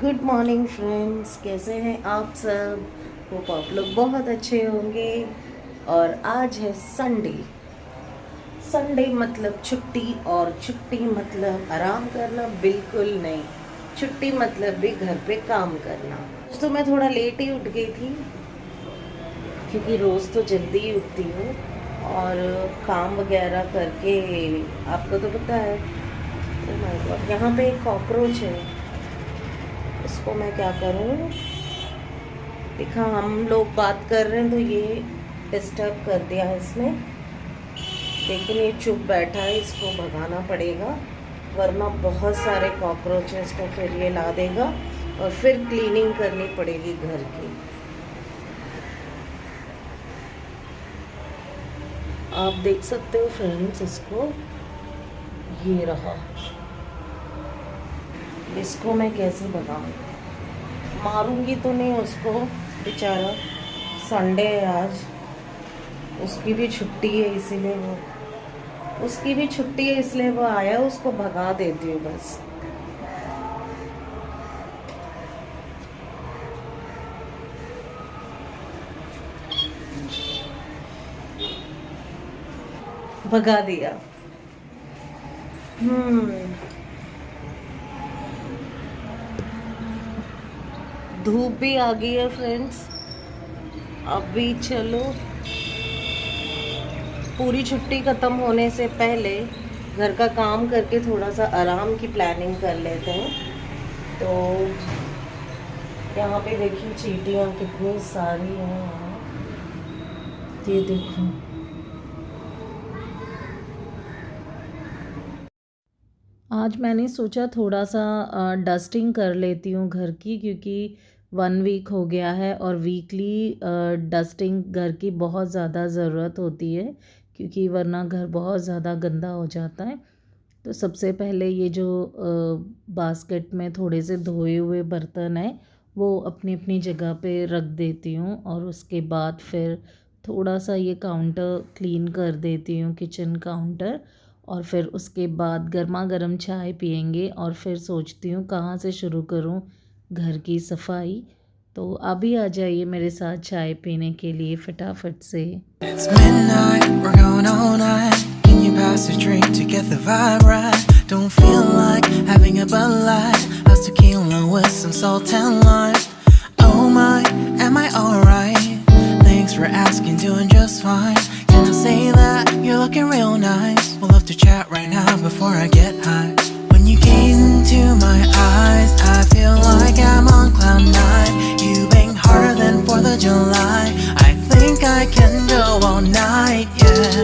Good morning friends, कैसे हैं आप सब। होप आप लोग बहुत अच्छे होंगे। और आज है संडे। संडे मतलब छुट्टी, और छुट्टी मतलब आराम करना बिल्कुल नहीं। छुट्टी मतलब भी घर पे काम करना। तो मैं थोड़ा लेट ही उठ गई थी, क्योंकि रोज़ तो जल्दी ही उठती हूँ और काम वगैरह करके। आपको तो पता है। ओ माय गॉड, यहाँ पे एक कॉकरोच है। इसको मैं क्या करूँ। देखा हम लोग बात कर रहे हैं तो ये डिस्टर्ब कर दिया है इसने। लेकिन ये चुप बैठा है, इसको भगाना पड़ेगा, वरना बहुत सारे कॉकरोचेस को फिर ये ला देगा और फिर क्लीनिंग करनी पड़ेगी घर की। आप देख सकते हो फ्रेंड्स, इसको ये रहा। इसको मैं कैसे भगाऊं। मारूंगी तो नहीं उसको, बेचारा संडे है आज, उसकी भी छुट्टी है इसीलिए वो आया। उसको भगा देती हूँ बस। भगा दिया। धूप भी आ गई है फ्रेंड्स। अभी चलो, पूरी छुट्टी ख़त्म होने से पहले घर का काम करके थोड़ा सा आराम की प्लानिंग कर लेते हैं। तो यहाँ पे देखिए चींटियाँ कितनी सारी हैं यहाँ। ये देखो। आज मैंने सोचा थोड़ा सा डस्टिंग कर लेती हूँ घर की, क्योंकि 1 वीक हो गया है और वीकली डस्टिंग घर की बहुत ज़्यादा ज़रूरत होती है, क्योंकि वरना घर बहुत ज़्यादा गंदा हो जाता है। तो सबसे पहले ये जो बास्केट में थोड़े से धोए हुए बर्तन हैं वो अपनी अपनी जगह पे रख देती हूँ, और उसके बाद फिर थोड़ा सा ये काउंटर क्लीन कर देती हूँ, किचन काउंटर। और फिर उसके बाद गर्मा गर्म चाय पियेंगे, और फिर सोचती हूँ कहाँ से शुरू करूँ घर की सफाई। तो अभी आ जाइए मेरे साथ चाय पीने के लिए फटाफट से। It's midnight, we're going all night. Can you pass a drink to get the vibe right? Don't feel like having a Bud Light. How's tequila with some salt and lime? Oh my, am I alright? Thanks for asking, doing just fine. Can I say that you're looking real nice? We'll love to chat right now before I get high. When you gaze into my eyes, I feel like I'm on cloud nine. You bang harder than 4th of July. I think I can go all night, yeah.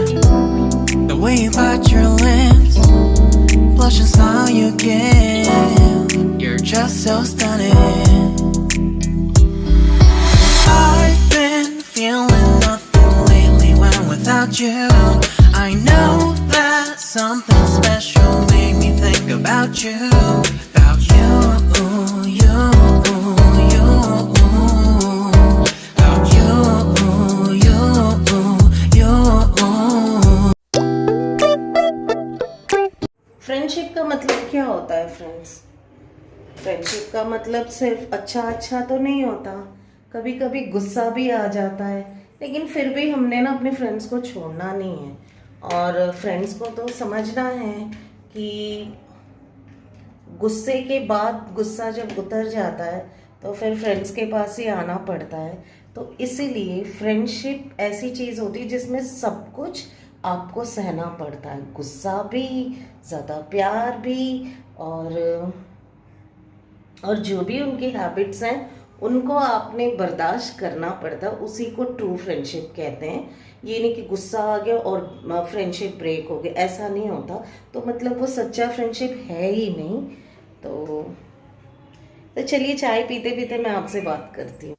The way you bite your lips, blush and smile you give, you're just so stunning. I've been feeling nothing lately when I'm without you. I know that something special made me think about you, about you, you, you, about you, you, you. Friendship का मतलब क्या होता है friends. Friendship का मतलब सिर्फ अच्छा अच्छा तो नहीं होता, कभी कभी गुस्सा भी आ जाता है। लेकिन फिर भी हमने ना अपने फ्रेंड्स को छोड़ना नहीं है, और फ्रेंड्स को तो समझना है कि गुस्से के बाद गुस्सा जब उतर जाता है तो फिर फ्रेंड्स के पास ही आना पड़ता है। तो इसीलिए फ्रेंडशिप ऐसी चीज़ होती है जिसमें सब कुछ आपको सहना पड़ता है, गुस्सा भी, ज़्यादा प्यार भी, और जो भी उनकी हैबिट्स हैं उनको आपने बर्दाश्त करना पड़ता है। उसी को ट्रू फ्रेंडशिप कहते हैं। ये नहीं कि गुस्सा आ गया और फ्रेंडशिप ब्रेक हो गया, ऐसा नहीं होता। तो मतलब वो सच्चा फ्रेंडशिप है ही नहीं। तो चलिए चाय पीते पीते मैं आपसे बात करती हूँ।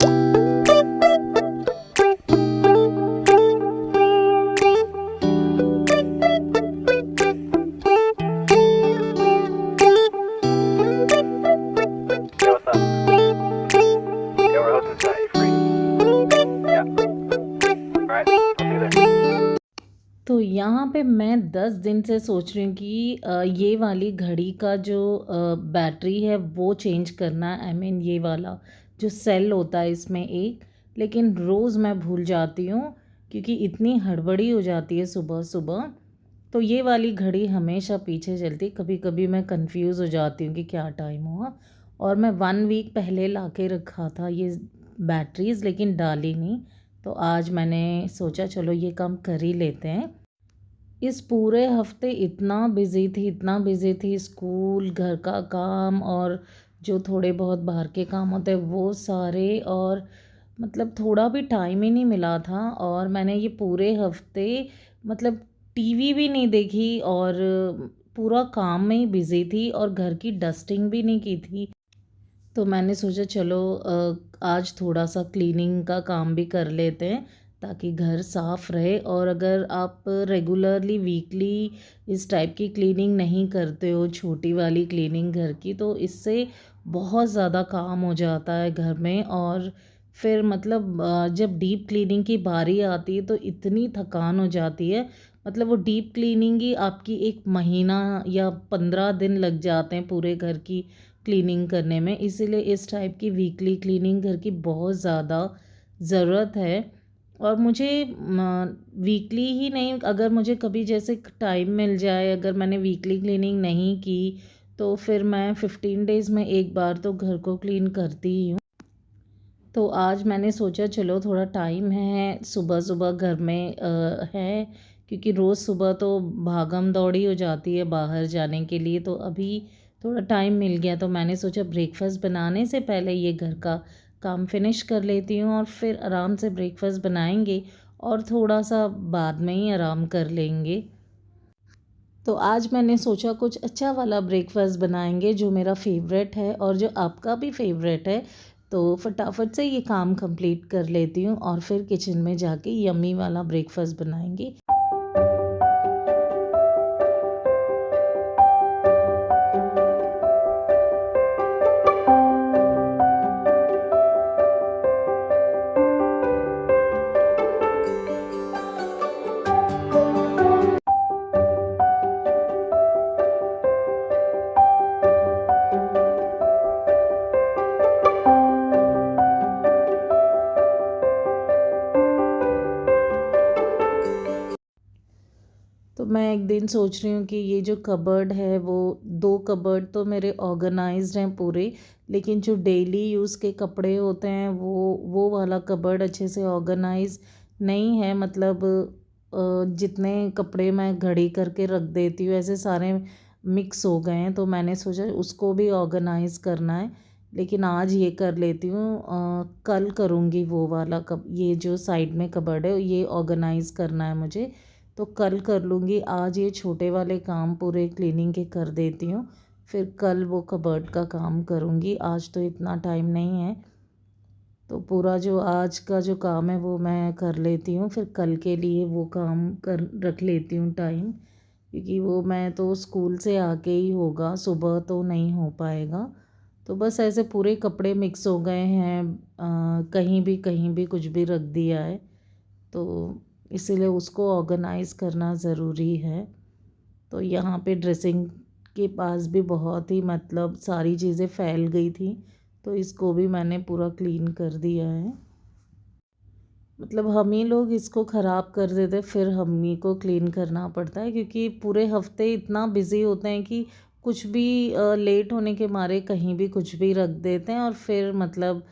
तो यहाँ पे पे मैं 10 दिन से सोच रही हूँ कि ये वाली घड़ी का जो बैटरी है वो चेंज करना है। आई मीन ये वाला जो सेल होता है इसमें एक, लेकिन रोज़ मैं भूल जाती हूँ क्योंकि इतनी हड़बड़ी हो जाती है सुबह सुबह। तो ये वाली घड़ी हमेशा पीछे चलती, कभी कभी मैं कंफ्यूज हो जाती हूँ कि क्या टाइम हुआ। और मैं 1 वीक पहले ला के रखा था ये बैटरीज, लेकिन डाली नहीं। तो आज मैंने सोचा चलो ये काम कर ही लेते हैं। इस पूरे हफ्ते इतना बिज़ी थी, स्कूल, घर का काम और जो थोड़े बहुत बाहर के काम होते हैं वो सारे, और मतलब थोड़ा भी टाइम ही नहीं मिला था। और मैंने ये पूरे हफ्ते मतलब टीवी भी नहीं देखी और पूरा काम में ही बिज़ी थी और घर की डस्टिंग भी नहीं की थी। तो मैंने सोचा चलो आज थोड़ा सा क्लीनिंग का काम भी कर लेते हैं ताकि घर साफ़ रहे। और अगर आप रेगुलरली वीकली इस टाइप की क्लीनिंग नहीं करते हो, छोटी वाली क्लीनिंग घर की, तो इससे बहुत ज़्यादा काम हो जाता है घर में। और फिर मतलब जब डीप क्लीनिंग की बारी आती है तो इतनी थकान हो जाती है। मतलब वो डीप क्लीनिंग ही आपकी 1 महीना या 15 दिन लग जाते हैं पूरे घर की क्लीनिंग करने में। इसीलिए इस टाइप की वीकली क्लीनिंग घर की बहुत ज़्यादा ज़रूरत है। और मुझे वीकली ही नहीं, अगर मुझे कभी जैसे टाइम मिल जाए, अगर मैंने वीकली क्लीनिंग नहीं की तो फिर मैं 15 डेज़ में एक बार तो घर को क्लीन करती ही हूँ। तो आज मैंने सोचा चलो थोड़ा टाइम है, सुबह सुबह घर में है, क्योंकि रोज़ सुबह तो भागम दौड़ी हो जाती है बाहर जाने के लिए। तो अभी थोड़ा टाइम मिल गया तो मैंने सोचा ब्रेकफास्ट बनाने से पहले ये घर का काम फिनिश कर लेती हूँ और फिर आराम से ब्रेकफास्ट बनाएंगे और थोड़ा सा बाद में ही आराम कर लेंगे। तो आज मैंने सोचा कुछ अच्छा वाला ब्रेकफास्ट बनाएंगे जो मेरा फेवरेट है और जो आपका भी फेवरेट है। तो फटाफट से ये काम कंप्लीट कर लेती हूँ और फिर किचन में जाके यम्मी वाला ब्रेकफास्ट बनाएंगे। तो मैं एक दिन सोच रही हूँ कि ये जो कबर्ड है वो 2 कबर्ड तो मेरे ऑर्गेनाइज्ड हैं पूरे, लेकिन जो डेली यूज़ के कपड़े होते हैं वो वाला कबर्ड अच्छे से ऑर्गेनाइज नहीं है। मतलब जितने कपड़े मैं घड़ी करके रख देती हूँ ऐसे सारे मिक्स हो गए हैं। तो मैंने सोचा उसको भी ऑर्गेनाइज करना है, लेकिन आज ये कर लेती हूँ। कल करूँगी वो वाला ये जो साइड में कबर्ड है ये ऑर्गेनाइज करना है मुझे, तो कल कर लूँगी। आज ये छोटे वाले काम पूरे क्लीनिंग के कर देती हूँ, फिर कल वो कबर्ड का काम करूँगी। आज तो इतना टाइम नहीं है, तो पूरा जो आज का जो काम है वो मैं कर लेती हूँ, फिर कल के लिए वो काम कर रख लेती हूँ टाइम, क्योंकि वो मैं तो स्कूल से आके ही होगा, सुबह तो नहीं हो पाएगा। तो बस ऐसे पूरे कपड़े मिक्स हो गए हैं, कहीं भी कुछ भी रख दिया है, तो इसीलिए उसको ऑर्गेनाइज़ करना ज़रूरी है। तो यहाँ पे ड्रेसिंग के पास भी बहुत ही मतलब सारी चीज़ें फैल गई थी, तो इसको भी मैंने पूरा क्लीन कर दिया है। मतलब हम ही लोग इसको ख़राब कर देते, फिर हम ही को क्लीन करना पड़ता है, क्योंकि पूरे हफ्ते इतना बिज़ी होते हैं कि कुछ भी लेट होने के मारे कहीं भी कुछ भी रख देते हैं और फिर मतलब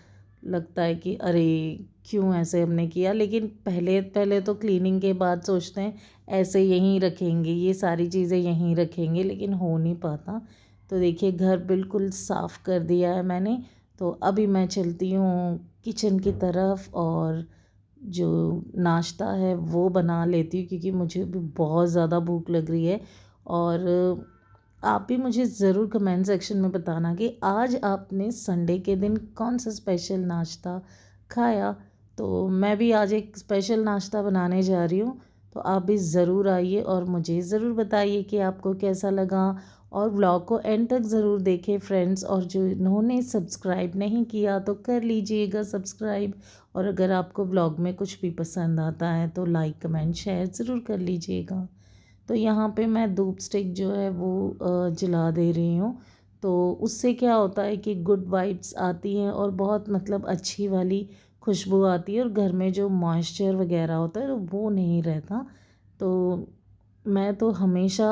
लगता है कि अरे क्यों ऐसे हमने किया। लेकिन पहले पहले तो क्लीनिंग के बाद सोचते हैं ऐसे यहीं रखेंगे, ये सारी चीज़ें यहीं रखेंगे, लेकिन हो नहीं पाता। तो देखिए घर बिल्कुल साफ़ कर दिया है मैंने। तो अभी मैं चलती हूँ किचन की तरफ और जो नाश्ता है वो बना लेती हूँ, क्योंकि मुझे भी बहुत ज़्यादा भूख लग रही है। और आप भी मुझे ज़रूर कमेंट सेक्शन में बताना कि आज आपने संडे के दिन कौन सा स्पेशल नाश्ता खाया। तो मैं भी आज एक स्पेशल नाश्ता बनाने जा रही हूँ, तो आप भी ज़रूर आइए और मुझे ज़रूर बताइए कि आपको कैसा लगा। और व्लॉग को एंड तक ज़रूर देखें फ्रेंड्स, और जो इन्होंने सब्सक्राइब नहीं किया तो कर लीजिएगा सब्सक्राइब। और अगर आपको व्लॉग में कुछ भी पसंद आता है तो लाइक कमेंट शेयर ज़रूर कर लीजिएगा। तो यहाँ पे मैं धूप स्टिक जो है वो जला दे रही हूँ। तो उससे क्या होता है कि गुड वाइब्स आती हैं और बहुत मतलब अच्छी वाली खुशबू आती है और घर में जो मॉइस्चर वगैरह होता है तो वो नहीं रहता। तो मैं तो हमेशा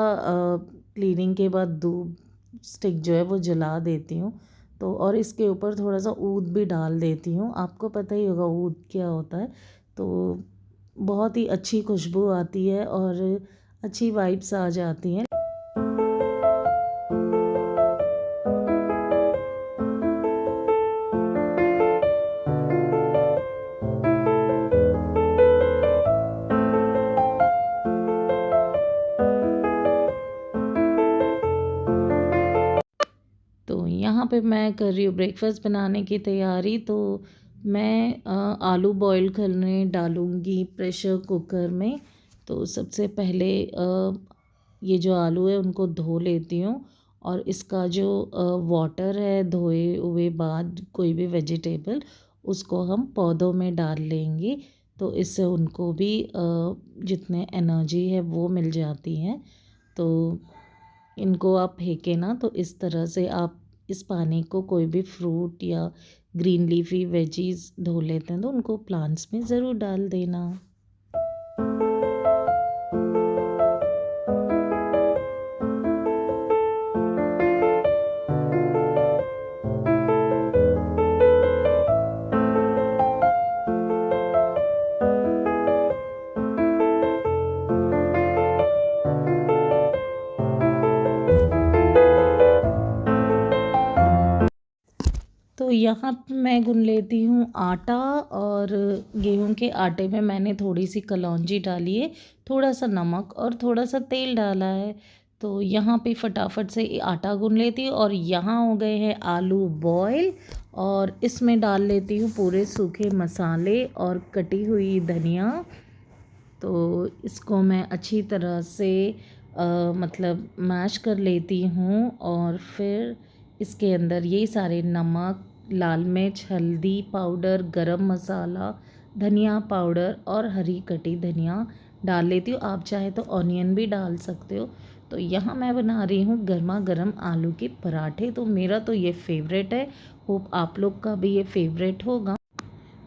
क्लीनिंग के बाद धूप स्टिक जो है वो जला देती हूँ। तो और इसके ऊपर थोड़ा सा ऊद भी डाल देती हूँ। आपको पता ही होगा ऊद क्या होता है। तो बहुत ही अच्छी खुशबू आती है और अच्छी वाइब्स आ जाती हैं। तो यहाँ पे मैं कर रही हूँ ब्रेकफास्ट बनाने की तैयारी। तो मैं आलू बॉईल करने डालूँगी प्रेशर कुकर में। तो सबसे पहले ये जो आलू है उनको धो लेती हूँ और इसका जो वाटर है धोए हुए बाद कोई भी वेजिटेबल उसको हम पौधों में डाल लेंगे। तो इससे उनको भी जितने एनर्जी है वो मिल जाती है। तो इनको आप फेंके ना तो इस तरह से आप इस पानी को कोई भी फ्रूट या ग्रीन लीफी वेजीज धो लेते हैं तो उनको प्लांट्स में ज़रूर डाल देना। तो यहाँ पे मैं गूँध लेती हूँ आटा और गेहूं के आटे में मैंने थोड़ी सी कलौंजी डाली है, थोड़ा सा नमक और थोड़ा सा तेल डाला है। तो यहाँ पे फटाफट से आटा गूँध लेती हूँ और यहाँ हो गए हैं आलू बॉयल और इसमें डाल लेती हूँ पूरे सूखे मसाले और कटी हुई धनिया। तो इसको मैं अच्छी तरह से मतलब मैश कर लेती हूँ और फिर इसके अंदर यही सारे नमक, लाल मिर्च, हल्दी पाउडर, गरम मसाला, धनिया पाउडर और हरी कटी धनिया डाल लेती हूँ। आप चाहे तो ऑनियन भी डाल सकते हो। तो यहाँ मैं बना रही हूँ गर्मा गर्म आलू के पराठे। तो मेरा तो ये फेवरेट है, होप आप लोग का भी ये फेवरेट होगा।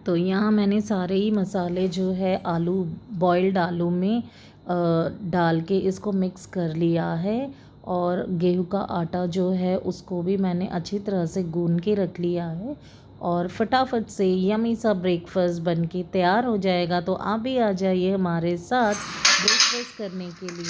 तो यहाँ मैंने सारे ही मसाले जो है आलू बॉइल्ड आलू में डाल के इसको मिक्स कर लिया है और गेहूं का आटा जो है उसको भी मैंने अच्छी तरह से गूंद के रख लिया है और फटाफट से यमी सा ब्रेकफास्ट बन के तैयार हो जाएगा। तो आप भी आ जाइए हमारे साथ ब्रेकफास्ट करने के लिए।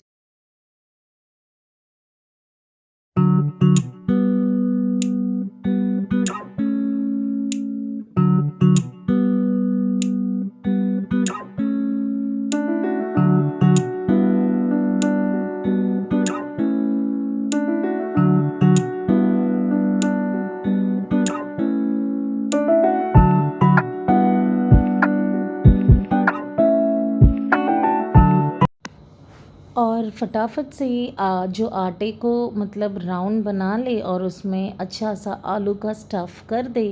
और फटाफट से जो आटे को मतलब राउंड बना ले और उसमें अच्छा सा आलू का स्टफ़ कर दे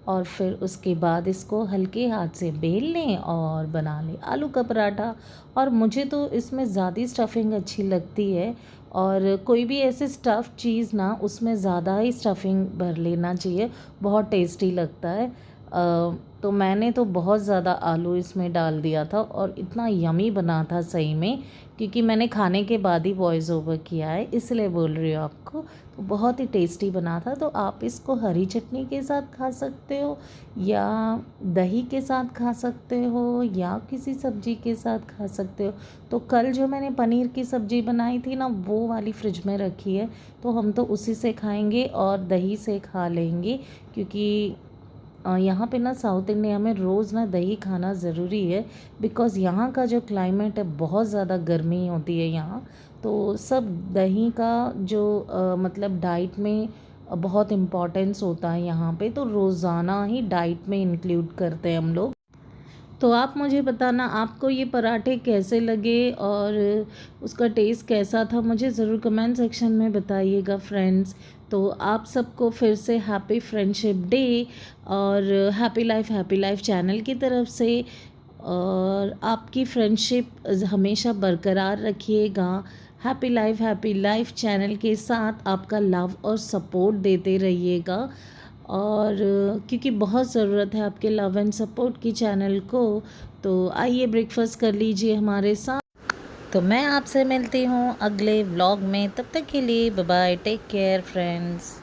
और फिर उसके बाद इसको हल्के हाथ से बेल लें और बना लें आलू का पराठा। और मुझे तो इसमें ज़्यादा स्टफिंग अच्छी लगती है और कोई भी ऐसे स्टफ़ चीज़ ना उसमें ज़्यादा ही स्टफिंग भर लेना चाहिए, बहुत टेस्टी लगता है। तो मैंने तो बहुत ज़्यादा आलू इसमें डाल दिया था और इतना यमी बना था सही में, क्योंकि मैंने खाने के बाद ही वॉइस ओवर किया है इसलिए बोल रही हूँ आपको। तो बहुत ही टेस्टी बना था। तो आप इसको हरी चटनी के साथ खा सकते हो या दही के साथ खा सकते हो या किसी सब्जी के साथ खा सकते हो। तो कल जो मैंने पनीर की सब्ज़ी बनाई थी ना वो वाली फ्रिज में रखी है, तो हम तो उसी से खाएंगे और दही से खा लेंगे, क्योंकि यहाँ पे ना साउथ इंडिया में रोज़ ना दही खाना ज़रूरी है। बिकॉज़ यहाँ का जो क्लाइमेट है बहुत ज़्यादा गर्मी होती है यहाँ। तो सब दही का जो मतलब डाइट में बहुत इम्पोर्टेंस होता है यहाँ पे। तो रोज़ाना ही डाइट में इंक्लूड करते हैं हम लोग। तो आप मुझे बताना आपको ये पराठे कैसे लगे और उसका टेस्ट कैसा था, मुझे ज़रूर कमेंट सेक्शन में बताइएगा फ्रेंड्स। तो आप सबको फिर से हैप्पी फ्रेंडशिप डे और हैप्पी लाइफ चैनल की तरफ से। और आपकी फ्रेंडशिप हमेशा बरकरार रखिएगा। हैप्पी लाइफ चैनल के साथ आपका लव और सपोर्ट देते रहिएगा, और क्योंकि बहुत ज़रूरत है आपके लव एंड सपोर्ट की चैनल को। तो आइए ब्रेकफास्ट कर लीजिए हमारे साथ। तो मैं आपसे मिलती हूँ अगले व्लॉग में, तब तक के लिए bye bye, take care friends.